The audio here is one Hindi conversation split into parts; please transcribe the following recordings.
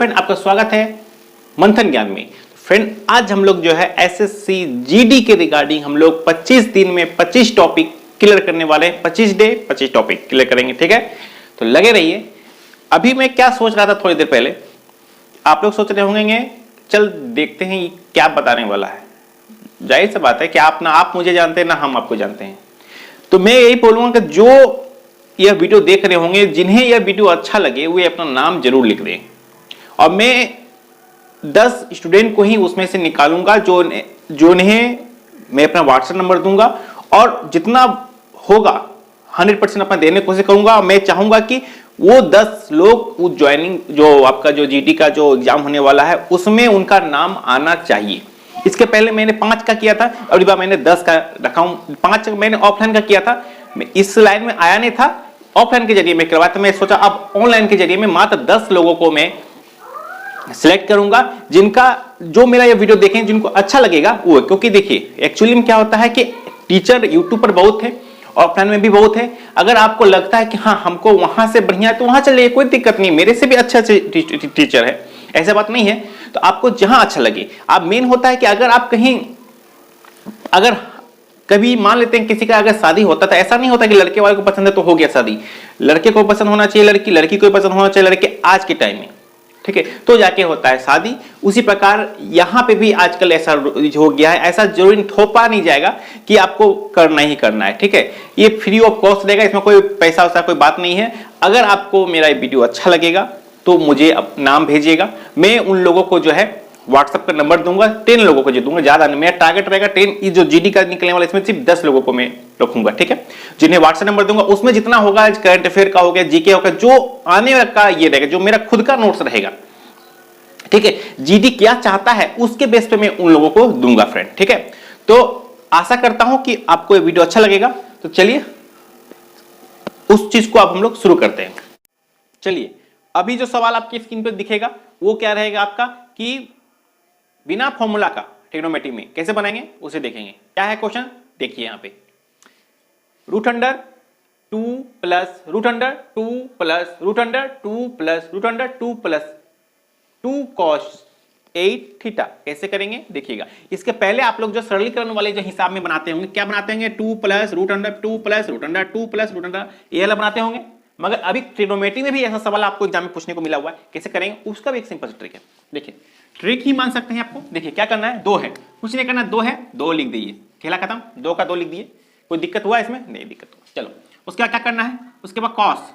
फ्रेंड, आपका स्वागत है मंथन ज्ञान में। फ्रेंड, आज हम लोग जो है एसएससी जीडी के रिगार्डिंग हम लोग 25 दिन में 25 टॉपिक क्लियर करने वाले हैं। 25 डे 25 टॉपिक क्लियर करेंगे, ठीक है? तो लगे रहिए। अभी मैं क्या सोच रहा था थोड़ी देर पहले, आप लोग सोच रहे होंगे चल देखते हैं ये क्या बताने वाला है। जाहिर सी बात है कि आप मुझे जानते हैं ना हम आपको जानते हैं। तो मैं यही बोलूंगा कि जो यह वीडियो देख रहे होंगे, जिन्हें यह वीडियो अच्छा लगे वे अपना नाम जरूर लिख दें, और मैं 10 स्टूडेंट को ही उसमें से निकालूंगा जो इन्हें मैं अपना व्हाट्सएप नंबर दूंगा, और जितना होगा 100% अपना देने की कोशिश करूंगा। मैं चाहूंगा कि वो 10 लोग उस ज्वाइनिंग जो आपका जो जीडी का जो एग्जाम होने वाला है उसमें उनका नाम आना चाहिए। इसके पहले मैंने 5 का किया था, अगली बार मैंने 10 का रखा हूं। 5 मैंने ऑफलाइन का किया था, मैं इस लाइन में आया नहीं था, ऑफलाइन के जरिए मैं करवाया था। मैं सोचा अब ऑनलाइन के जरिए में मात्र 10 लोगों को मैं सिलेक्ट करूंगा, जिनका जो मेरा ये वीडियो देखें जिनको अच्छा लगेगा वो। क्योंकि देखिए एक्चुअली में क्या होता है कि टीचर यूट्यूब पर बहुत है, ऑफलाइन में भी बहुत है। अगर आपको लगता है कि हाँ हमको वहां से बढ़िया है तो वहां चलिए, कोई दिक्कत नहीं, मेरे से भी अच्छे टीचर है, ऐसा बात नहीं है। तो आपको जहां अच्छा लगे आप, मेन होता है कि अगर आप कहीं अगर कभी मान लेते हैं किसी का अगर शादी होता था, ऐसा नहीं होता कि लड़के वाले को पसंद है तो हो गया शादी। लड़के को पसंद होना चाहिए लड़की, लड़की को पसंद होना चाहिए लड़के, आज के टाइम में, ठीक है? तो जाके होता है शादी। उसी प्रकार यहां पे भी आजकल ऐसा हो गया है। ऐसा जरूरी थोपा नहीं जाएगा कि आपको करना ही करना है, ठीक है? ये फ्री ऑफ कॉस्ट रहेगा, इसमें कोई पैसा वैसा कोई बात नहीं है। अगर आपको मेरा वीडियो अच्छा लगेगा तो मुझे नाम भेजिएगा, मैं उन लोगों को जो है व्हाट्सएप का नंबर दूंगा। 10 लोगों को जो दूंगा, ज्यादा नहीं, मेरा टारगेट रहेगा 10। जो जीडी का निकलने वाला इसमें सिर्फ 10 लोगों को मैं रखूंगा, ठीक है? जिन्हें व्हाट्सएप नंबर दूंगा उसमें जितना होगा, करंट अफेयर का हो गया, जीके होगा, जो आने वाला का ये रहेगा, जो मेरा खुद का नोट्स रहेगा, ठीक है? जीडी क्या चाहता है उसके बेस पे मैं उन लोगों को दूंगा फ्रेंड, ठीक है? तो आशा करता हूं कि आपको ये वीडियो अच्छा लगेगा। तो चलिए उस चीज को अब हम लोग शुरू करते हैं। चलिए, अभी जो सवाल आपकी स्क्रीन पर दिखेगा वो क्या रहेगा आपका, कि बिना फॉर्मूला का ट्रिग्नोमेट्री में कैसे बनाएंगे उसे देखेंगे। क्या है क्वेश्चन, देखिए यहां पे root under 2 plus root under 2 plus root under 2 plus root under 2 plus 2 cos 8 theta कैसे करेंगे देखिएगा। इसके पहले आप लोग जो सरलीकरण वाले जो हिसाब में बनाते होंगे, क्या बनाते होंगे, 2 plus root under 2 plus root under 2 plus root under, ये वाला बनाते होंगे। मगर अभी ट्रिग्नोमेट्री में भी ऐसा सवाल आपको एग्जाम में पूछने को मिला हुआ है, कैसे करेंगे उसका भी एक सिंपल ट्रिक है। देखिए ट्रिक ही मान सकते हैं आपको। देखिए क्या करना है, 2 है, कुछ नहीं करना, 2 है 2 लिख दीजिए, खेला खत्म। 2 का 2 लिख दिए, कोई दिक्कत हुआ इसमें? नहीं दिक्कत हुआ। चलो उसके बाद क्या करना है, उसके बाद cos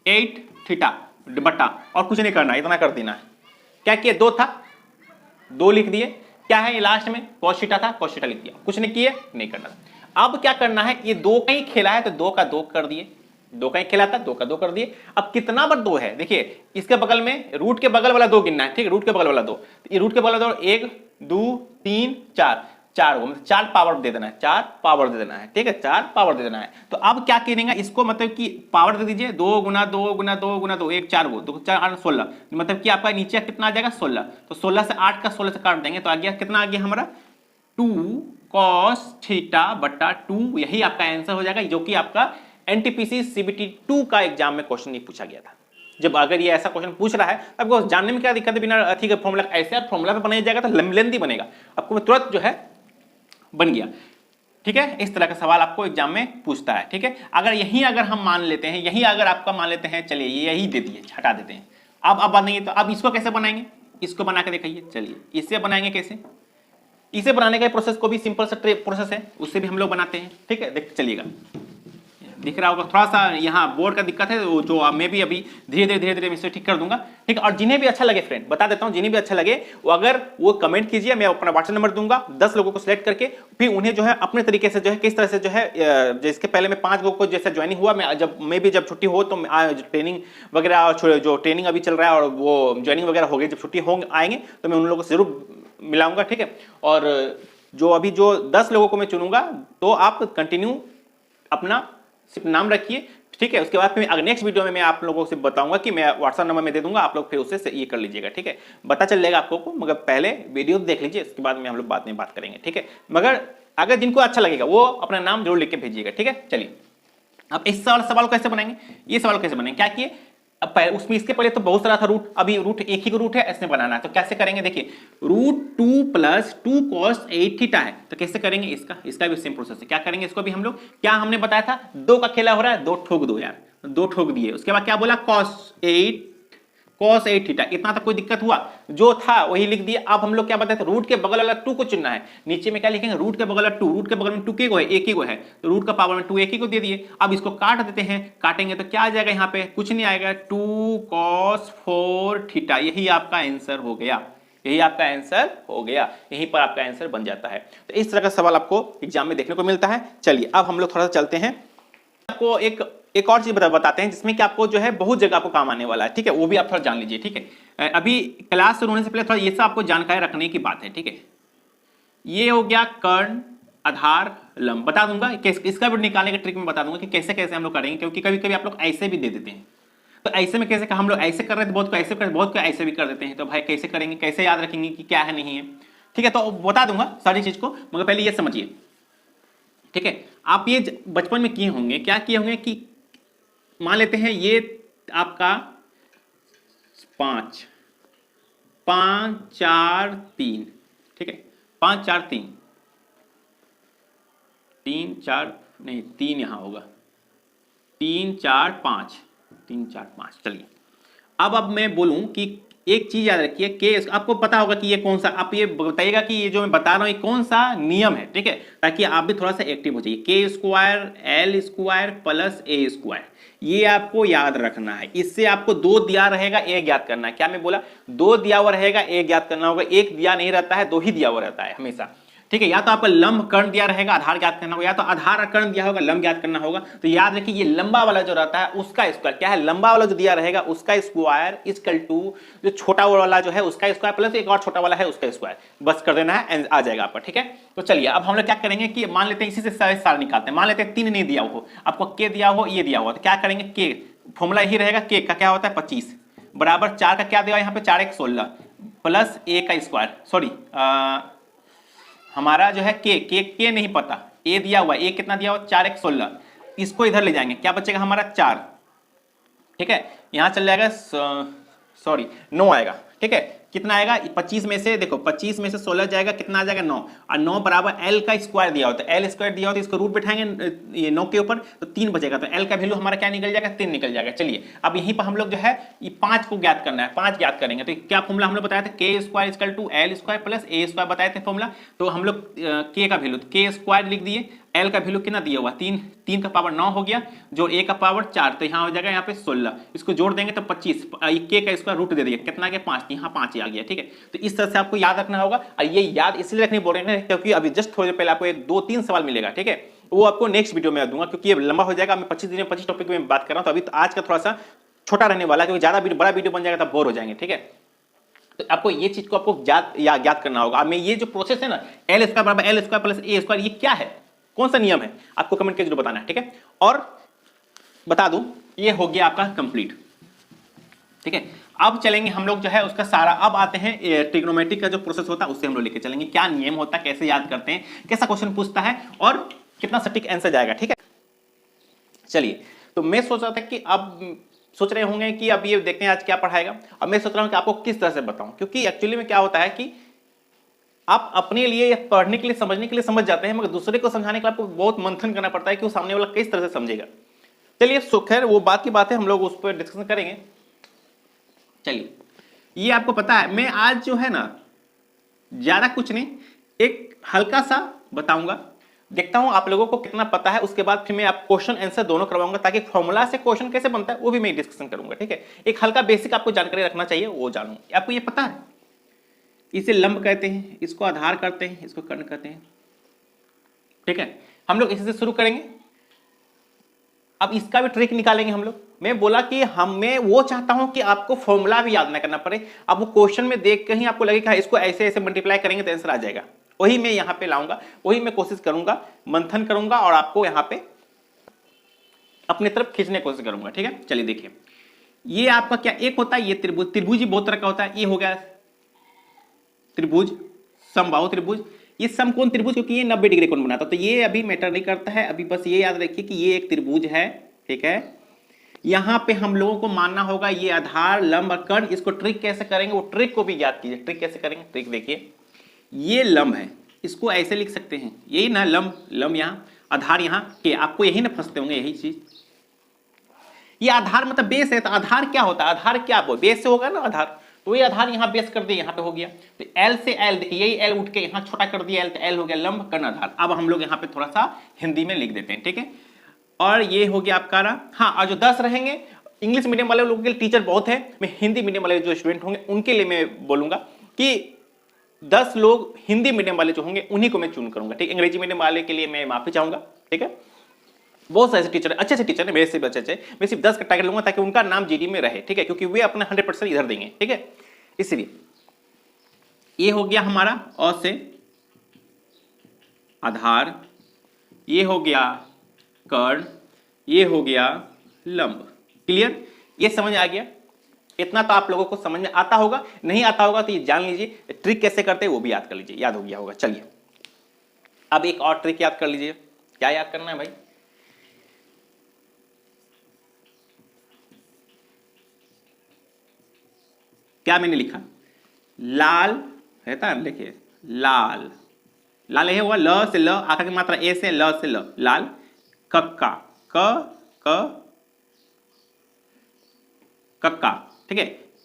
8 थीटा बटा, और कुछ नहीं करना, इतना कर देना है। क्या किया, 2 था 2 लिख दिए, क्या है ये लास्ट में cos थीटा था, cos थीटा लिख दिया, कुछ नहीं किए, नहीं करना। अब क्या करना है, ये 2 का ही खेला है तो 2 का 2 कर दिए, 2 का ही खेला था 2 का 2 कर दिए। अब कितना बार 2 है, देखिए इसके बगल में रूट के बगल वाला 2 गिनना है, ठीक है? रूट के बगल वाला 2, ये रूट के बगल वाला 2, 1 2 3 4, 4 मतलब 4 पावर दे देना है, 4 पावर दे देना है, ठीक है? 4 पावर दे देना है। तो अब क्या करेंगे इसको, मतलब कि पावर दे दीजिए, 2 गुना 2 गुना 2 गुना 2, 1 4 2 4 8 16, मतलब कि आपका नीचे कितना आ जाएगा 16। तो 16 से 8 का 16 से काट देंगे तो आ गया कितना, आ गया हमारा 2 cos थीटा बटा 2। यही आपका आंसर हो जाएगा, जो कि आपका एनटीपीसी सीबीटी 2 का एग्जाम में क्वेश्चन नहीं पूछा गया था। जब अगर ये ऐसा क्वेश्चन पूछ रहा है आपको जानने में क्या दिक्कत है, बिना अथी का फॉर्मूला, ऐसे फॉर्मूला पे बनाया जाएगा तो लेंथी बनेगा, आपको तुरंत जो है बन गया, ठीक है? इस तरह का सवाल आपको एग्जाम में पूछता है, ठीक है? अगर यही अगर हम मान लेते हैं, यही अगर आपका मान लेते हैं, चलिए यही दे दिए, हटा देते हैं। अब बनेंगे तो अब इसको कैसे बनाएंगे, इसको बना के दिखाइए। चलिए इससे बनाएंगे कैसे, इसे बनाने का प्रोसेस को भी सिंपल सा प्रोसेस है, उससे भी हम लोग बनाते हैं, ठीक है? देख चलिएगा, दिख रहा होगा थोड़ा सा यहाँ बोर्ड का दिक्कत है, जो मैं भी अभी धीरे धीरे इसे ठीक कर दूंगा, ठीक है? और जिन्हें भी अच्छा लगे फ्रेंड, बता देता हूँ, जिन्हें भी अच्छा लगे वो अगर वो कमेंट कीजिए, मैं अपना व्हाट्सएप नंबर दूंगा, 10 लोगों को सिलेक्ट करके फिर उन्हें जो है अपने तरीके से जो है किस तरह से जो है, जिसके पहले मैं 5 लोगों को जैसे ज्वाइनिंग हुआ, मैं भी जब छुट्टी हो तो ट्रेनिंग वगैरह, जो ट्रेनिंग अभी चल रहा है और वो ज्वाइनिंग वगैरह हो गई, जब छुट्टी होंगे आएंगे तो मैं उन लोगों से जरूर मिलाऊंगा, ठीक है? और जो अभी जो 10 लोगों को मैं चुनूंगा तो आप कंटिन्यू अपना सिर्फ नाम रखिए, ठीक है? उसके बाद फिर नेक्स्ट वीडियो में मैं आप लोगों से बताऊंगा कि मैं व्हाट्सएप नंबर में दे दूंगा, आप लोग फिर उससे ये कर लीजिएगा, ठीक है? पता चल जाएगा आपको को, मगर पहले वीडियो देख लीजिए, इसके बाद में हम लोग बाद में बात करेंगे, ठीक है? मगर अगर जिनको अच्छा लगेगा वो अपना नाम जरूर लिख के भेजिएगा, ठीक है? चलिए अब इस सवाल को कैसे बनाएंगे, ये सवाल कैसे बनाएंगे, क्या किए, अब उसमें इसके पहले तो बहुत सारा था रूट, अभी रूट एक ही रूट है, ऐसे बनाना है। तो कैसे करेंगे, देखिए रूट 2 प्लस 2 cos 8 थीटा है, तो कैसे करेंगे इसका भी सेम प्रोसेस है। क्या करेंगे इसको भी हम लोग, क्या हमने बताया था, दो का खेला हो रहा है, दो ठोक दो यार, दो ठोक दिए। उसके बाद क्या बोला, cos 8 थीटा, इतना तक कोई दिक्कत हुआ, जो था वही लिख दिया। अब हम लोग क्या बताते हैं, रूट के बगल वाला 2 को चुनना है। नीचे में क्या लिखेंगे, रूट के बगल वाला 2, रूट के बगल में 2 के को है, एक ही को है, तो रूट का पावर में 2 एक ही को दे दिए। अब इसको काट देते हैं, काटेंगे तो क्या आ जाएगा, यहाँ पे कुछ नहीं आएगा, 2 cos 4 थीटा, यही आपका आंसर हो गया, यही आपका आंसर हो गया, यहीं पर आपका आंसर बन जाता है। तो इस तरह का सवाल आपको एग्जाम में देखने को मिलता है। चलिए अब हम लोग थोड़ा सा चलते हैं, आपको एक और चीज बताते हैं जिसमें कि आपको जो है बहुत जगह आपको काम आने वाला है, ठीक है, वो भी आप थोड़ा जान लीजिए, ठीक है। अभी क्लास शुरू होने से पहले थोड़ा ये सब आपको जानकारी रखने की बात है, ठीक है। ये हो गया कर्ण, आधार, लंब, बता दूंगा इसका भी निकालने का ट्रिक में बता दूंगा कि कैसे कैसे हम लोग करेंगे, क्योंकि कभी कभी आप लोग ऐसे भी दे देते हैं। तो ऐसे में कैसे, हम लोग ऐसे कर रहे थे, बहुत को ऐसे कर, बहुत को ऐसे भी कर देते हैं। तो भाई कैसे करेंगे, कैसे याद रखेंगे कि क्या है नहीं है, ठीक है। तो बता दूंगा सारी चीज को, मगर पहले ये समझिए, ठीक है। आप ये बचपन में किए होंगे, क्या किए होंगे कि मान लेते हैं ये आपका 5 5 4 3, ठीक है, 5 4 3 3 4 नहीं 3 यहां होगा, 3 4 5 3 4 5। चलिए अब मैं बोलूं कि एक चीज याद रखिए, के आपको पता होगा कि ये कौन सा, आप ये बताइएगा कि ये जो मैं बता रहा हूं ये कौन सा नियम है, ठीक है, ताकि आप भी थोड़ा सा एक्टिव हो जाइए। के square L square plus A square, ये आपको याद रखना है। इससे आपको दो दिया रहेगा, एक ज्ञात करना है। क्या मैं बोला, दो दिया हुआ रहेगा, एक ज्ञात करना होगा। एक दिया नहीं रहता है, दो ही दिया हुआ रहता है हमेशा, ठीक है। या तो आपको लंब कर्ण दिया रहेगा, आधार ज्ञात करना होगा, या तो आधार कर्ण दिया होगा, लंब ज्ञात करना होगा। तो याद रखिए ये लंबा वाला जो रहता है उसका स्क्वायर क्या है, लंबा वाला जो दिया रहेगा उसका स्क्वायर इक्वल टू जो छोटा वाला जो है उसका स्क्वायर प्लस एक और छोटा वाला है उसका स्क्वायर, बस कर देना है, आ जाएगा आपका, ठीक है। तो चलिए अब हम लोग क्या करेंगे कि मान लेते हैं इसी से सारे निकालते हैं। मान लेते हैं 3 नहीं दिया हो, आपको के दिया हो, ये दिया हुआ, तो क्या करेंगे, के फॉर्मूला यही रहेगा, के का क्या होता है 25 बराबर 4 का क्या दिया यहाँ पे 4 1 16 प्लस ए का स्क्वायर, सॉरी हमारा जो है के नहीं पता, ए दिया हुआ, ए कितना दिया हुआ 4 1 16, इसको इधर ले जाएंगे, क्या बचेगा हमारा 4, ठीक है। यहां चल जाएगा सॉरी 9 आएगा, ठीक है। कितना आएगा 25 में से, देखो 25 में से 16 जाएगा, कितना आ जाएगा 9, और 9 बराबर एल का स्क्वायर दिया होता है, एल स्क्वायर दिया होता है, इसको रूट बैठाएंगे ये 9 के ऊपर तो 3 बचेगा, तो एल का वैल्यू हमारा क्या निकल जाएगा 3 निकल जाएगा। चलिए अब यहीं पर हम लोग जो है ये 5 को ज्ञात करना है, 5 ज्ञात करेंगे। तो क्या फॉर्मूला हम लोग बताया था, K square equal to L square plus A square बताए थे फॉर्मूला। तो हम लोग के का वैल्यू के स्क्वायर लिख दिए, एल का वैल्यू कितना दिया हुआ 3, 3 का पावर 9 हो गया, जो ए का पावर 4, तो यहाँ हो जाएगा यहाँ पे 16, इसको जोड़ देंगे तो 25, के का स्क्वायर रूट दे दिया, कितना गया 5, यहाँ 5 ही आ गया, ठीक है। तो इस तरह से आपको याद रखना होगा, और ये याद इसलिए रखने बोल रहे हैं क्योंकि अभी जस्ट थोड़ी देर पहले आपको एक 2-3 सवाल मिलेगा, ठीक है, वो आपको नेक्स्ट वीडियो में दूंगा, क्योंकि ये लंबा हो जाएगा। मैं 25 दिन में 25 टॉपिक में बात कर रहा हूँ, तो अभी आज का थोड़ा सा छोटा रहने वाला है, क्योंकि ज्यादा बड़ा वीडियो बन जाएगा तो बोर हो जाएंगे, ठीक है। तो आपको ये चीज को आपको याद करना होगा। मैं ये जो प्रोसेस है ना, एल स्क्वायर बराबर L square plus A square, ये क्या है, कौन सा नियम है, आपको कमेंट करके जरूर बताना है, ठीक है। और बता दूं ये हो गया आपका कंप्लीट, ठीक है। अब चलेंगे हम लोग जो है उसका सारा, अब आते हैं ट्रिग्नोमेट्री का जो प्रोसेस होता है उससे हम लोग लेके चलेंगे, क्या नियम होता है, कैसे याद करते हैं, कैसा क्वेश्चन पूछता है और कितना सटीक आंसर जाएगा, ठीक है। चलिए तो मैं सोच रहा था कि अब सोच रहे होंगे कि अब ये देखते हैं आज क्या पढ़ाएगा, और मैं सोच रहा हूं कि आपको किस तरह से बताऊं, क्योंकि एक्चुअली में क्या होता है कि आप अपने लिए पढ़ने के लिए समझने के लिए समझ जाते हैं, मगर दूसरे को समझाने के लिए आपको बहुत मंथन करना पड़ता है कि वो सामने वाला किस तरह से समझेगा। चलिए खैर वो बात की बात है, हम लोग उस पर डिस्कशन करेंगे। चलिए ये आपको पता है, मैं आज जो है ना ज्यादा कुछ नहीं, एक हल्का सा बताऊंगा, देखता हूं आप लोगों को कितना पता है, उसके बाद फिर मैं आप क्वेश्चन आंसर दोनों करवाऊंगा, ताकि फॉर्मूला से क्वेश्चन कैसे बनता है वो भी मैं डिस्कशन करूंगा, ठीक है। एक हल्का बेसिक आपको जानकारी रखना चाहिए, वो जानूं। आपको ये पता है इसे लंब कहते हैं, इसको आधार करते हैं, इसको कर्ण कहते हैं, ठीक है। हम लोग इसी से शुरू करेंगे, अब इसका भी ट्रिक निकालेंगे हम लोग। मैं बोला कि मैं वो चाहता हूं कि आपको फॉर्मूला भी याद ना करना पड़े, अब वो क्वेश्चन में देख कर ही आपको लगेगा इसको ऐसे ऐसे मल्टीप्लाई करेंगे तो आंसर आ जाएगा, वही मैं यहां पे लाऊंगा, वही मैं कोशिश करूंगा, मंथन करूंगा और आपको यहां पे अपनी तरफ खींचने की कोशिश करूंगा, ठीक है। चलिए देखिए ये आपका क्या एक होता है, ये त्रिभुज, त्रिभुज ही बहुत तरह का होता है। ये हो गया त्रिभुज, समबाहु त्रिभुज, ये समकोण त्रिभुज, क्योंकि ये 90 डिग्री कोण बनाता है, तो ये अभी मैटर नहीं करता है। अभी बस ये याद रखिए कि ये एक त्रिभुज है, ठीक है, यहां पे हम लोगों को मानना होगा ये आधार, लंब और कर्ण। इसको ट्रिक कैसे करेंगे वो ट्रिक को भी याद कीजिए। ट्रिक कैसे करेंगे, ट्रिक देखिए, ये लंब है, इसको ऐसे लिख सकते हैं, यही ना लंब, लंब यहां, आधार यहां के, आपको यही ना फंसते होंगे, यही चीज। ये आधार मतलब बेस है, तो आधार क्या होता है, आधार क्या बेस से होगा ना आधार, तो ये आधार यहां बेस कर दिया, यहां पे हो गया। तो एल से एल, देखिए यही एल उठ के यहां छोटा कर दिया एल, तो एल हो गया लंब कर्ण आधार। अब हम लोग यहां पे थोड़ा सा हिंदी में लिख देते हैं, ठीक है। और ये हो गया आपका रहा, हाँ, और जो 10 रहेंगे, इंग्लिश मीडियम वाले लोगों के लिए टीचर बहुत है, मैं हिंदी मीडियम वाले जो स्टूडेंट होंगे उनके लिए मैं बोलूंगा कि 10 लोग हिंदी मीडियम वाले जो होंगे उन्हीं को मैं चून करूंगा, ठीक। अंग्रेजी मीडियम वाले के लिए मैं माफी चाहूंगा, ठीक है। बहुत सारे टीचर अच्छे अच्छे टीचर है मेरे से अच्छे, मैं सिर्फ 10 का टारगेट लूंगा ताकि उनका नाम जीडी में रहे, ठीक है, क्योंकि वे अपना 100% इधर देंगे, ठीक है। इसलिए ये हो गया हमारा अ से आधार, ये हो गया कर्ण, ये हो गया लंब। क्लियर, ये समझ आ गया? इतना तो आप लोगों को समझ में आता होगा, नहीं आता होगा तो ये जान लीजिए, ट्रिक कैसे करते हैं वो भी याद कर लीजिए, याद हो गया होगा। चलिए अब एक और ट्रिक याद कर लीजिए। क्या याद करना है भाई? क्या मैंने लिखा, लाल रहता है, देखिए लाल, लाल ये हुआ, ल से ल, आखिर की मात्रा ए से, ल से ल, लाल। कक्का, कक्का, ठीक है।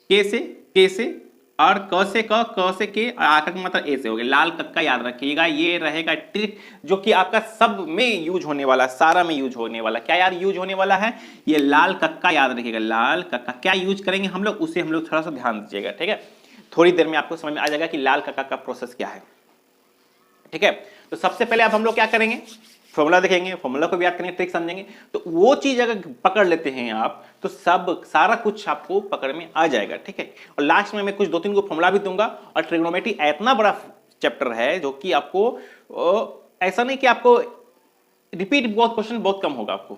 के से और क से के, और आखिर की मात्रा ए से हो गया, लाल कक्का। याद रखिएगा, ये रहेगा ट्रिक जो कि आपका सब में यूज होने वाला, सारा में यूज होने वाला। क्या यार यूज होने वाला है? ये लाल कक्का याद रखिएगा, लाल कक्का। क्या यूज करेंगे हम लोग, उसे हम लोग थोड़ा सा ध्यान दीजिएगा, ठीक है। थोड़ी देर में आपको समझ में आ जाएगा कि लाल कक्का का प्रोसेस क्या है, ठीक है। तो सबसे पहले अब हम लोग क्या करेंगे, फॉर्मूला देखेंगे, फॉर्मूला को भी याद करेंगे, ट्रिक समझेंगे। तो वो चीज अगर पकड़ लेते हैं आप तो सब सारा कुछ आपको पकड़ में आ जाएगा, ठीक है। और लास्ट में मैं कुछ 2-3 को फॉर्मूला भी दूंगा। और ट्रिग्नोमेट्री इतना बड़ा चैप्टर है जो कि आपको ऐसा नहीं कि आपको रिपीट बहुत क्वेश्चन बहुत कम होगा आपको।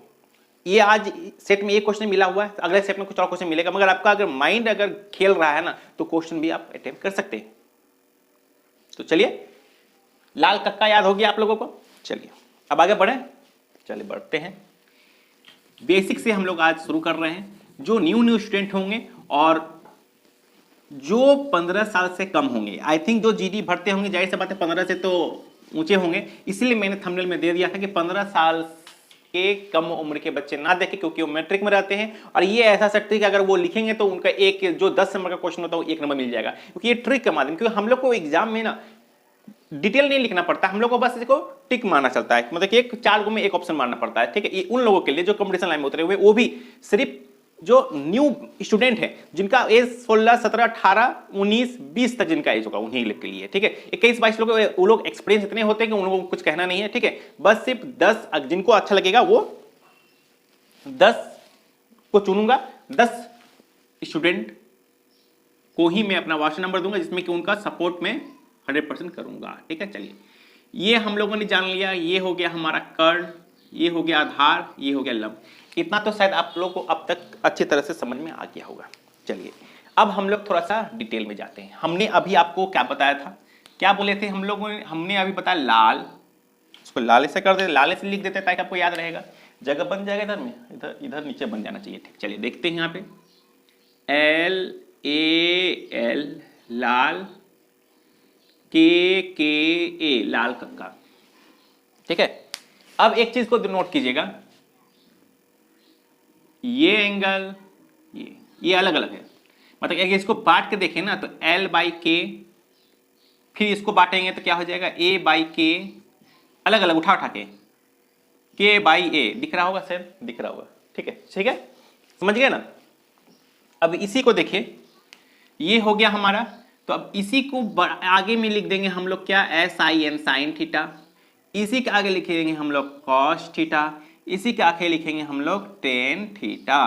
ये आज सेट में एक क्वेश्चन मिला हुआ है, अगले सेट में कुछ और क्वेश्चन मिलेगा, मगर आपका अगर माइंड अगर खेल रहा है ना तो क्वेश्चन भी आप अटेम्प्ट कर सकते हैं। तो चलिए, लाल कक्का याद हो गया आप लोगों को। चलिए अब आगे बढ़े, चलिए बढ़ते हैं। बेसिक से हम लोग आज शुरू कर रहे हैं। जो न्यू स्टूडेंट होंगे और जो 15 साल से कम होंगे, आई थिंक जो जीडी भरते होंगे, जाहिर सी बात है 15 से तो ऊंचे होंगे, इसलिए मैंने थंबनेल में दे दिया था कि 15 साल के कम उम्र के बच्चे ना देखें, क्योंकि वो मैट्रिक में रहते हैं। और ये ऐसा सा ट्रिक अगर वो लिखेंगे तो उनका एक जो 10 नंबर का क्वेश्चन होता है वो 1 नंबर मिल जाएगा, क्योंकि ये ट्रिक के माध्यम, क्योंकि हम लोग को एग्जाम में ना डिटेल नहीं लिखना पड़ता, हम लोग को बस इसको टिक मारना चलता है, मतलब कि एक 4 गो में एक ऑप्शन मारना पड़ता है, ठीक है। ये उन लोगों के लिए जो कंपटीशन लाइन में उतरे हुए, वो भी सिर्फ जो न्यू स्टूडेंट है, जिनका एज 16, 17, 18, 19, 20 तक जिनका एज होगा, उन्हीं के लिए, ठीक है। 21-22 लोग, वो लोग एक्सपीरियंस इतने होते हैं कि उन लोगों को कुछ कहना नहीं है, ठीक है। बस सिर्फ 10 जिनको अच्छा लगेगा वो 10 को चुनूंगा, 10 स्टूडेंट को ही मैं अपना व्हाट्सएप नंबर दूंगा, जिसमें कि उनका सपोर्ट में 100% करूंगा, ठीक है। चलिए, ये हम लोगों ने जान लिया, ये हो गया हमारा कर्ण, ये हो गया आधार, ये हो गया लंब। इतना तो शायद आप लोग को अब तक अच्छी तरह से समझ में आ गया होगा। चलिए अब हम लोग थोड़ा सा डिटेल में जाते हैं। हमने अभी आपको क्या बताया था, क्या बोले थे हम लोगों ने, हमने अभी बताया लाल, इसको लाल से कर दे, लाल से लिख देते ताकि आपको याद रहेगा, जगह बन जाएगा इधर में, इधर इधर नीचे बन जाना चाहिए, ठीक। चलिए देखते हैं यहाँ पे LAL लाल, के लाल कक्का, ठीक है। अब एक चीज को नोट कीजिएगा, ये एंगल ये अलग अलग है, मतलब अगर इसको बांट के देखें ना तो L/K, फिर इसको बांटेंगे तो क्या हो जाएगा A/K, अलग अलग उठा के K/A, दिख रहा होगा सर, दिख रहा होगा, ठीक है, ठीक है, समझ गए ना। अब इसी को देखिए, ये हो गया हमारा, तो अब इसी को आगे में लिख देंगे हम लोग क्या, SIN साइन थीटा, इसी के आगे लिखेंगे हम लोग कॉस थीटा, इसी के आगे लिखेंगे हम लोग टेन थीटा,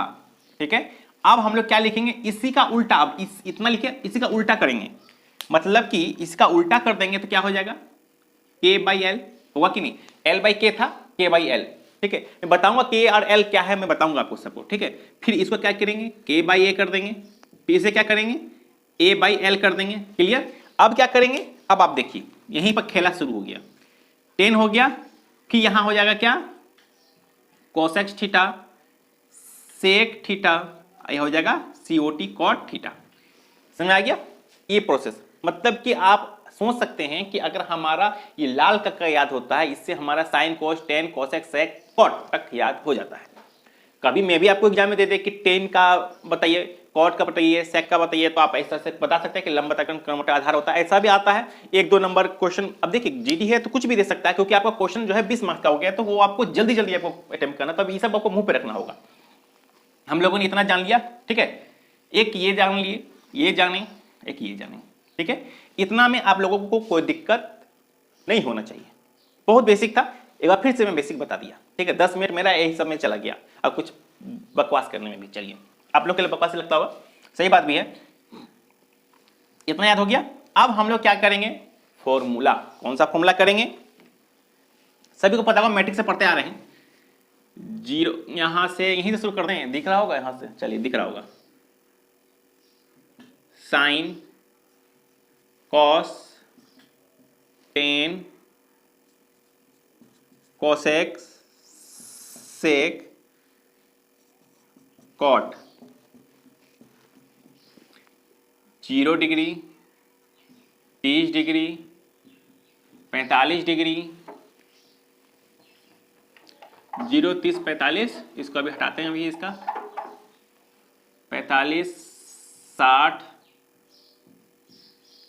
ठीक है। अब हम लोग क्या लिखेंगे, इसी का उल्टा, अब इतना लिखे, इसी का उल्टा करेंगे, मतलब कि इसका उल्टा कर देंगे तो क्या हो जाएगा K/L, होगा कि नहीं, L/K था, K/L, ठीक है। मैं बताऊंगा K और L क्या है, मैं बताऊंगा आपको सबको, ठीक है। फिर इसको क्या करेंगे, K/A कर देंगे, फिर इसे क्या करेंगे A/L कर देंगे, क्लियर। अब क्या करेंगे, अब आप देखिए यहीं पर खेला शुरू हो गया, 10 हो गया, फिर यहां हो जाएगा क्या, cosec थीटा सेक थीटा, यह हो जाएगा COT कॉट थीटा। समझ में आ गया ये प्रोसेस? मतलब कि आप सोच सकते हैं कि अगर हमारा ये लाल का याद होता है, इससे हमारा sine cos tan cosec sec cot तक याद हो जाता है। कभी मैं भी आपको एग्जाम में दे दे कि टेन का बताइए, कॉट का बताइए, सेक का बताइए, तो आप ऐसा से बता सकते हैं कि लंब तर्कण क्रमट आधार होता है। ऐसा भी आता है 1-2 नंबर क्वेश्चन। अब देखिए जीडी है तो कुछ भी दे सकता है, क्योंकि आपका क्वेश्चन जो है 20 मार्क्स का हो गया, तो वो आपको जल्दी जल्दी आपको अटेम्प्ट करना, तब ये सब आपको मुंह पे रखना होगा। हम लोगों ने इतना जान लिया, ठीक है, एक ये जान लिए, ये जाने, एक ये जाने, ठीक है। इतना में आप लोगों को कोई दिक्कत नहीं होना चाहिए, बहुत बेसिक था। एक बार फिर से मैं बेसिक बता दिया, ठीक है। 10 मिनट मेरा यही सब में चला गया, अब कुछ बकवास करने में भी। चलिए, आप लोग के लिए बकवास लगता होगा, सही बात भी है। इतना याद हो गया। अब हम लोग क्या करेंगे, फॉर्मूला। कौन सा फॉर्मूला करेंगे? सभी को पता होगा, मैट्रिक्स से पढ़ते आ रहे हैं। जीरो, यहां से यहीं से शुरू कर दें, दिख रहा होगा यहां से, चलिए दिख रहा होगा। Sine cos tan cosec sec cot, 0 degree, 30 degree, 45 degree, 0, 30, 45, इसको अभी हटाते हैं अभी, इसका 45, 60,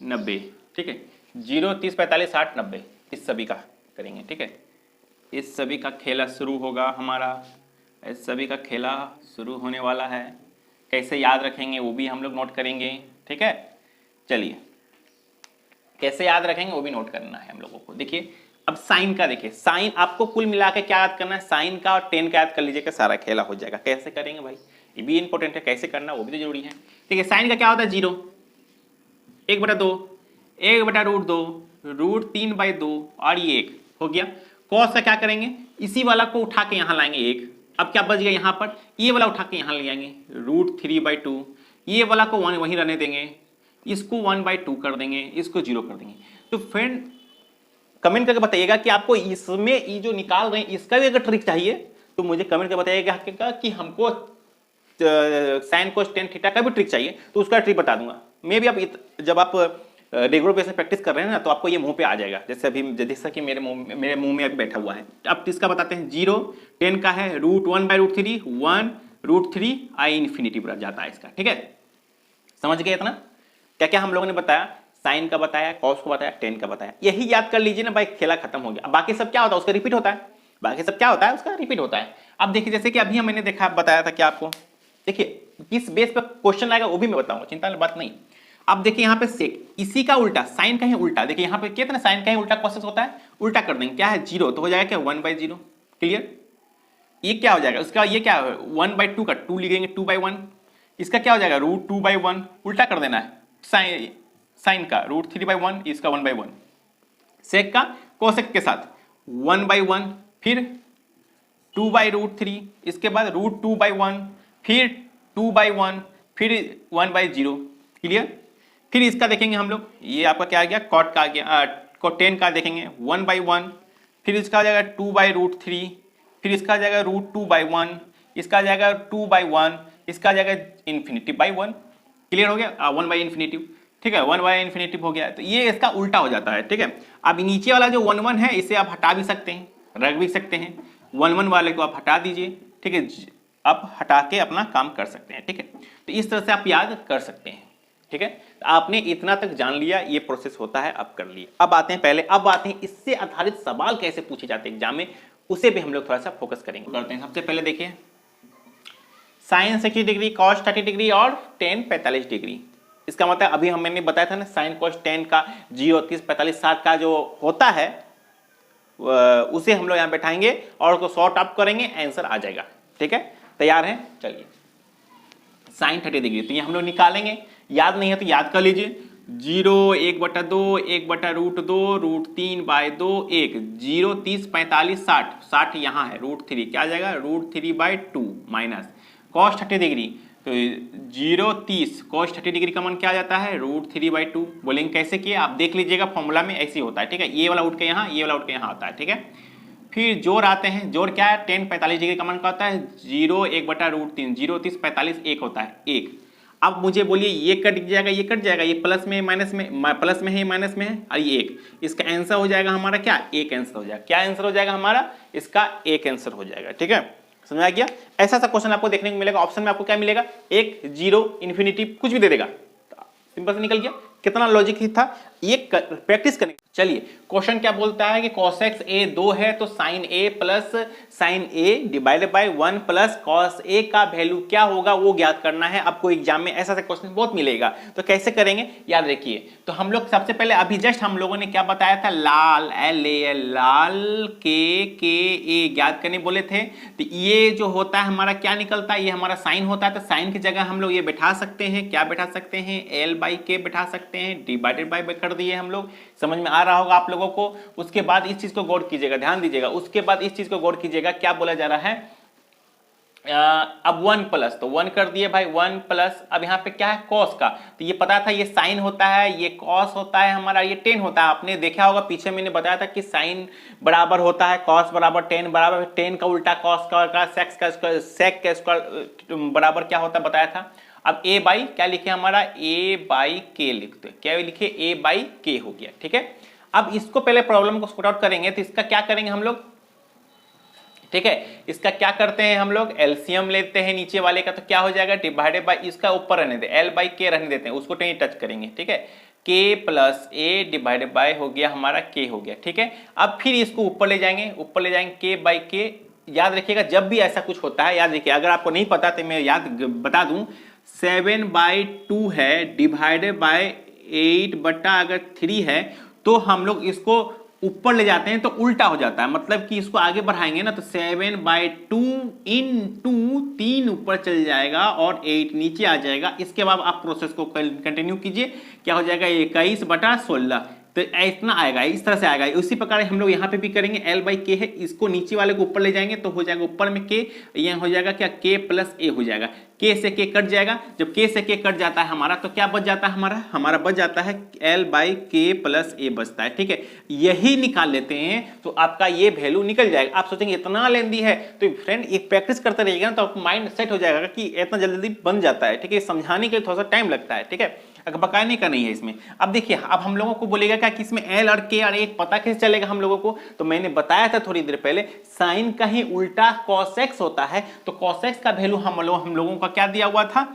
90, ठीक है। 0, 30, 45, 60, 90, इस सभी का करेंगे, ठीक है। इस सभी का खेला शुरू होगा हमारा, इस सभी का खेला शुरू होने वाला है। कैसे याद रखेंगे वो भी हम लोग नोट करेंगे, ठीक है। चलिए, कैसे याद रखेंगे वो भी नोट करना है हम लोगों को। देखिए, अब साइन का देखिए, साइन आपको कुल मिला के क्या याद करना है, साइन का और टेन का याद कर लीजिएगा, सारा खेला हो जाएगा। कैसे करेंगे भाई, ये भी इंपॉर्टेंट है, कैसे करना वो भी तो जरूरी है। ठीक है, साइन का क्या होता है, 0, 1/2, 1/√2, √3/2 और ये 1 हो गया। कॉस का क्या करेंगे, इसी वाला को उठा के यहाँ लाएंगे 1। अब क्या बच गया यहाँ पर, ये वाला उठा के यहाँ ले आएंगे √3/2, ये वाला को 1 वहीं रहने देंगे, इसको 1/2 कर देंगे, इसको 0 कर देंगे। तो फ्रेंड कमेंट करके बताइएगा कि आपको इसमें ये जो निकाल रहे हैं इसका भी अगर ट्रिक चाहिए तो मुझे कमेंट करके बताइएगा कि हमको साइन कोस टेन थीटा का भी ट्रिक चाहिए, तो उसका ट्रिक बता दूंगा मैं भी। अब जब आप रेगुलर बेसिस प्रैक्टिस कर रहे हैं ना, तो आपको ये मुंह पे आ जाएगा। जैसे अभी जैसा कि मेरे मुंह में अभी बैठा हुआ है। अब इसका बताते हैं, 0, 10 का है √1/√3, 1 √3 आई इन्फिनिटी पर जाता है इसका, ठीक है। समझ गए इतना? क्या क्या हम लोगों ने बताया, साइन का बताया, कॉस को बताया, टेन का बताया। यही याद कर लीजिए ना भाई, खेला खत्म हो गया। अब बाकी सब क्या होता है, उसका रिपीट होता है। बाकी सब क्या होता है, उसका रिपीट होता है। अब देखिए, जैसे कि अभी मैंने देखा, बताया था क्या आपको, देखिए किस बेस पर क्वेश्चन आएगा वो भी मैं बताऊंगा, चिंता वाली बात नहीं। अब देखिए यहाँ पे सेक, इसी का उल्टा, साइन का ही उल्टा। देखिए यहाँ पे कितना साइन का ही उल्टा प्रोसेस होता है, उल्टा कर देंगे। क्या है, 0, तो हो जाएगा क्या 1/0। क्लियर? ये क्या हो जाएगा, उसका ये क्या है 1/2 का 2 लिखेंगे, 2/1। इसका क्या हो जाएगा √2/1, उल्टा कर देना है। साइन का √3/1, इसका 1/1। सेक का कोसेक के साथ 1/1, फिर 2/√3, इसके बाद √2/1, फिर 2/1, फिर 1/0। क्लियर? फिर इसका देखेंगे हम लोग, ये आपका क्या आ गया, कॉट का आ गया, टेन का देखेंगे 1/1, फिर इसका आ जाएगा 2/√3, फिर इसका आ जाएगा √2/1, इसका आ जाएगा 2/1, इसका आ जाएगा ∞/1। क्लियर हो गया, 1/∞, ठीक है, 1/∞ हो गया। तो ये इसका उल्टा हो जाता है, ठीक है। अब नीचे वाला जो 1 1 है, इसे आप हटा भी सकते हैं, रख भी सकते हैं। 1 1 वाले को आप हटा दीजिए, ठीक है, आप हटा के अपना काम कर सकते हैं, ठीक है। तो इस तरह से आप याद कर सकते हैं, ठीक है। तो आपने इतना तक जान लिया, ये प्रोसेस होता है, अब कर लिए। अब आते हैं इससे आधारित सवाल कैसे पूछे जाते हैं एग्जाम में, उसे भी हम लोग थोड़ा सा फोकस करेंगे। करते हैं, सबसे पहले देखिए, साइन 60 डिग्री, कॉस 30 डिग्री और टेन 45 डिग्री। इसका मतलब अभी मैंने बताया था ना, साइन कॉस 10 का 0, 30, 45, 60 का जो होता है उसे हम लोग यहाँ बैठाएंगे और उसको सॉर्ट आउट करेंगे, आंसर आ जाएगा, ठीक है। तैयार है? चलिए, साइन 30 डिग्री तो ये हम लोग निकालेंगे। याद नहीं है तो याद कर लीजिए, 0, 1/2, 1/√2, √3/2, 1, 0, 30, 45, 60, 60 यहाँ है, √3 क्या आ जाएगा, √3/2 माइनस कॉस 30 डिग्री, तो 0, 30 कॉस 30 डिग्री का मान क्या आ जाता है, √3/2। बोलेंगे कैसे किए, आप देख लीजिएगा, फॉर्मूला में ऐसे होता है, ठीक है। ये वाला उठ के यहाँ, ये वाला उठ के यहाँ आता है, ठीक है। फिर जोड़ आते हैं, जोड़ क्या है, 10 45 डिग्री का मान क्या होता है 0 1/√3, 0 30 45 1 होता है 1। अब मुझे बोलिए ये कट जाएगा, ये कट जाएगा, ये प्लस में माइनस में, प्लस में है माइनस में है, और ये 1, इसका आंसर हो जाएगा हमारा क्या, 1 आंसर हो जाएगा। क्या आंसर हो जाएगा हमारा, इसका 1 आंसर हो जाएगा। ठीक है, समझ आ गया। ऐसा सा क्वेश्चन आपको देखने को मिलेगा, ऑप्शन में आपको क्या मिलेगा, 1 0 इंफिनिटी कुछ भी दे देगा, सिंपल से निकल गया। कितना लॉजिक ही था, ये प्रैक्टिस करने। चलिए क्वेश्चन क्या बोलता है कि cos x a 2 है तो sin a plus sin a divided by 1 plus cos a का वैल्यू क्या होगा वो ज्ञात करना है। आपको एग्जाम में ऐसा क्वेश्चन बहुत मिलेगा, तो कैसे करेंगे याद रखिए। तो हम लोग सबसे पहले अभी जस्ट हम लोगों ने क्या बताया था, लाल LAL लाल के ए ज्ञात करने बोले थे। तो ये जो होता है हमारा क्या निकलता है, ये हमारा साइन होता है। तो साइन की जगह हम लोग ये बैठा सकते हैं, क्या बैठा सकते हैं, L/K बैठा सकते हैं, डिवाइडेड बाय कर दिए हम लोग। समझ में आ रहा होगा आप लोगों को। उसके बाद इस चीज को गौर कीजिएगा, ध्यान दीजिएगा, उसके बाद इस चीज को गौर कीजिएगा, क्या बोला जा रहा है, अब 1 प्लस, तो 1 कर दिए भाई, 1 प्लस, अब यहाँ पे क्या है कॉस का, तो ये पता था ये साइन होता है, ये कॉस होता है हमारा, ये टेन होता है। आपने देखा होगा पीछे मैंने बताया था कि साइन बराबर होता है कॉस बराबर टेन, बराबर टेन का उल्टा कॉस का, सेक्स का स्क्वायर, सेक का स्क्वायर बराबर क्या होता है बताया था। अब a बाई क्या लिखे हमारा, a/k लिखते, क्या लिखे, a/k हो गया। ठीक है, अब इसको पहले प्रॉब्लम को सॉर्ट आउट करेंगे, तो इसका क्या करेंगे हम लोग, ठीक है, इसका क्या करते हैं हम लोग, एलसीएम लेते हैं नीचे वाले का, तो क्या हो जाएगा, डिवाइडेड बाय, इसका ऊपर रहने दे, L/K रहने देते हैं, उसको नहीं टच करेंगे। ठीक है, k plus a divided by हो गया हमारा k हो गया। ठीक है, अब फिर इसको ऊपर ले जाएंगे, ऊपर ले जाएंगे k/k। याद रखिएगा जब भी ऐसा कुछ होता है, याद रखिए, अगर आपको नहीं पता तो मैं याद बता दूं, 7/2 है डिवाइडेड बाय 8/3 है, तो हम लोग इसको ऊपर ले जाते हैं तो उल्टा हो जाता है, मतलब कि इसको आगे बढ़ाएंगे ना तो 7/2 इंटू 3 ऊपर चल जाएगा और 8 नीचे आ जाएगा। इसके बाद आप प्रोसेस को कंटिन्यू कीजिए, क्या हो जाएगा 21/16, तो इतना आएगा, इस तरह से आएगा। उसी प्रकार हम लोग यहाँ पे भी करेंगे, L/K है, इसको नीचे वाले को ऊपर ले जाएंगे तो हो जाएगा ऊपर में k, यहाँ हो जाएगा क्या k प्लस a हो जाएगा, k से k कट जाएगा। जब k से k कट जाता है हमारा तो क्या बच जाता है हमारा बच जाता है L/K प्लस a बचता है। ठीक है, यही निकाल लेते हैं तो आपका ये वैल्यू निकल जाएगा। आप सोचेंगे इतना लेंदी है, तो फ्रेंड एक प्रैक्टिस करते रहिएगा ना तो आपको माइंड सेट हो जाएगा कि इतना जल्दी बन जाता है। ठीक है, समझाने के लिए थोड़ा सा टाइम लगता है। ठीक है, बकाने का नहीं है इसमें। अब देखिए, अब हम लोगों को बोलेगा क्या कि इसमें L और K और एक पता कैसे चलेगा हम लोगों को, तो मैंने बताया था थोड़ी देर पहले, साइन का ही उल्टा cos x होता है। तो cos x का वैल्यू हम लोगों का क्या दिया हुआ था,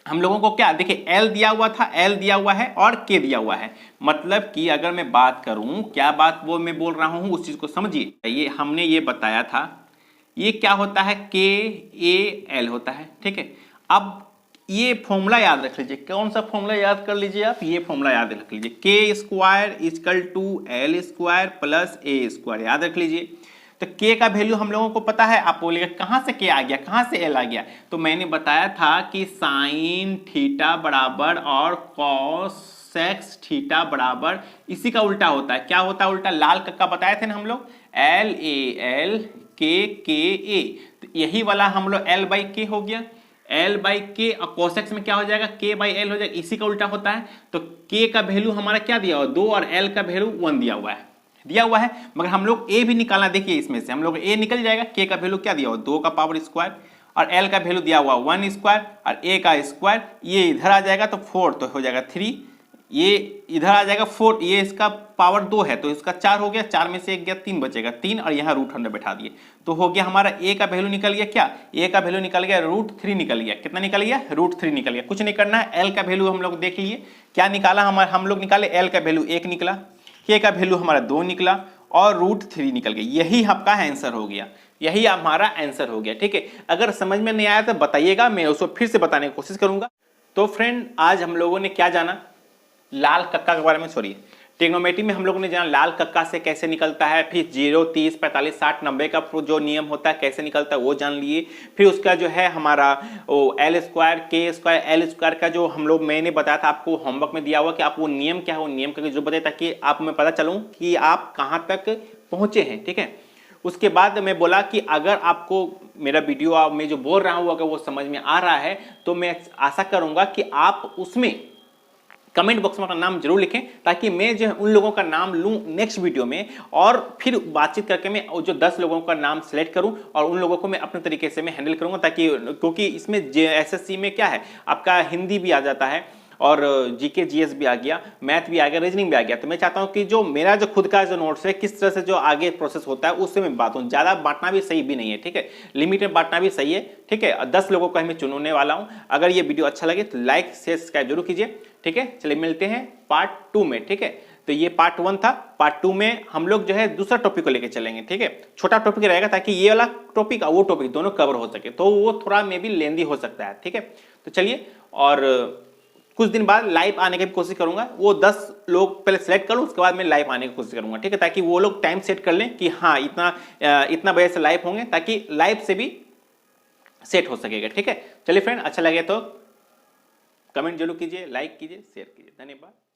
हम लोगों को क्या देखिए L दिया हुआ था, L दिया हुआ है और K दिया हुआ है। मतलब कि अगर मैं बात करूं, क्या बात वो मैं बोल रहा हूं उस चीज को समझिए। ये हमने ये बताया था, ये क्या होता है KAL होता है। ठीक है, अब ये फॉर्मूला याद रख लीजिए, कौन सा फॉर्मूला याद कर लीजिए आप, ये फॉर्मूला याद रख लीजिए, k² = L² प्लस a², याद रख लीजिए। तो k का वैल्यू हम लोगों को पता है। आप बोलेगा कहां से k आ गया, कहां से l आ गया, तो मैंने बताया था कि साइन थीटा बराबर और कॉस एक्स थीटा बराबर इसी का उल्टा होता है। क्या होता है उल्टा, लाल कक्का बताए थे ना हम लोग, LAL KKA, तो यही वाला हम लोग L/K हो गया, L/K और cos x में क्या हो जाएगा, K/L हो जाएगा, इसी का उल्टा होता है। तो K का वैल्यू हमारा क्या दिया हुआ, 2 और L का वैल्यू 1 दिया हुआ है, मगर हम लोग A भी निकालना, देखिए इसमें से हम लोग A निकल जाएगा। K का वैल्यू क्या दिया हुआ, 2 का पावर स्क्वायर, और L का वैल्यू दिया हुआ 1 स्क्वायर, और A का स्क्वायर, ये इधर आ जाएगा तो 4, तो हो जाएगा 3, ये इधर आ जाएगा 4, ये इसका पावर 2 है तो इसका 4 हो गया, 4 में से 1 गया, 3 बचेगा, 3 और यहाँ √100 बैठा दिए, तो हो गया हमारा A का वैल्यू निकल गया, क्या A का वैल्यू निकल गया √3 निकल गया। कितना निकल गया, √3 निकल गया। कुछ नहीं करना है, L का वैल्यू हम लोग देख लिए, क्या निकाला हम लोग निकाले, L का वैल्यू 1 निकला, K का वैल्यू हमारा 2 निकला और √3 निकल गया। यही आपका आंसर हो गया, यही हमारा आंसर हो गया। ठीक है, अगर समझ में नहीं आया तो बताइएगा, मैं उसको फिर से बताने की कोशिश करूंगा। तो फ्रेंड आज हम लोगों ने क्या जाना, लाल कक्का के बारे में, सॉरी ट्रिग्नोमेट्री में हम लोगों ने जाना लाल कक्का से कैसे निकलता है, फिर 0 30 45 60 90 का जो नियम होता है कैसे निकलता है वो जान लिए। फिर उसका जो है हमारा L² K² L² का जो हम लोग मैंने बताया था आपको होमवर्क में दिया हुआ कि आप वो नियम क्या है, वो नियम का जो बताए ताकि आप मैं पता चलूं कि आप कहाँ तक पहुंचे हैं। ठीक है, उसके बाद मैं बोला कि अगर आपको मेरा वीडियो में जो बोल रहा हूँ अगर वो समझ में आ रहा है तो मैं आशा करूंगा कि आप उसमें कमेंट बॉक्स में अपना नाम जरूर लिखें, ताकि मैं जो है उन लोगों का नाम लूं नेक्स्ट वीडियो में, और फिर बातचीत करके मैं जो 10 लोगों का नाम सेलेक्ट करूं और उन लोगों को मैं अपने तरीके से मैं हैंडल करूंगा, ताकि क्योंकि इसमें एसएससी में क्या है, आपका हिंदी भी आ जाता है और जीके जीएस भी आ गया, मैथ भी आ गया, रीजनिंग भी आ गया। तो मैं चाहता हूं कि जो मेरा जो खुद का जो नोट्स है, किस तरह से जो आगे प्रोसेस होता है उससे मैं बात हूं। ज्यादा बांटना भी सही भी नहीं है, ठीक है, लिमिट में बांटना भी सही है, ठीक है। 10 लोगों को मैं चुनने वाला हूं। अगर ये वीडियो अच्छा लगे तो लाइक शेयर सब्सक्राइब जरूर कीजिए, ठीक है। चलिए मिलते हैं पार्ट 2 में, ठीक है। तो ये पार्ट 1 था, पार्ट 2 में हम लोग जो है दूसरा टॉपिक को लेकर चलेंगे, ठीक है। छोटा टॉपिक रहेगा ताकि ये वाला टॉपिक और वो टॉपिक दोनों कवर हो सके, तो वो थोड़ा मे भी लेंदी हो सकता है, ठीक है। तो चलिए, और कुछ दिन बाद लाइव आने की भी कोशिश करूंगा। वो 10 लोग पहले सेलेक्ट कर लूं, उसके बाद मैं लाइव आने की कोशिश करूंगा, ठीक है, ताकि वो लोग टाइम सेट कर लें कि हाँ इतना बजे से लाइव होंगे, ताकि लाइव से भी सेट हो सकेगा, ठीक है। चलिए फ्रेंड, अच्छा लगे तो कमेंट जरूर कीजिए, लाइक कीजिए, शेयर कीजिए। धन्यवाद।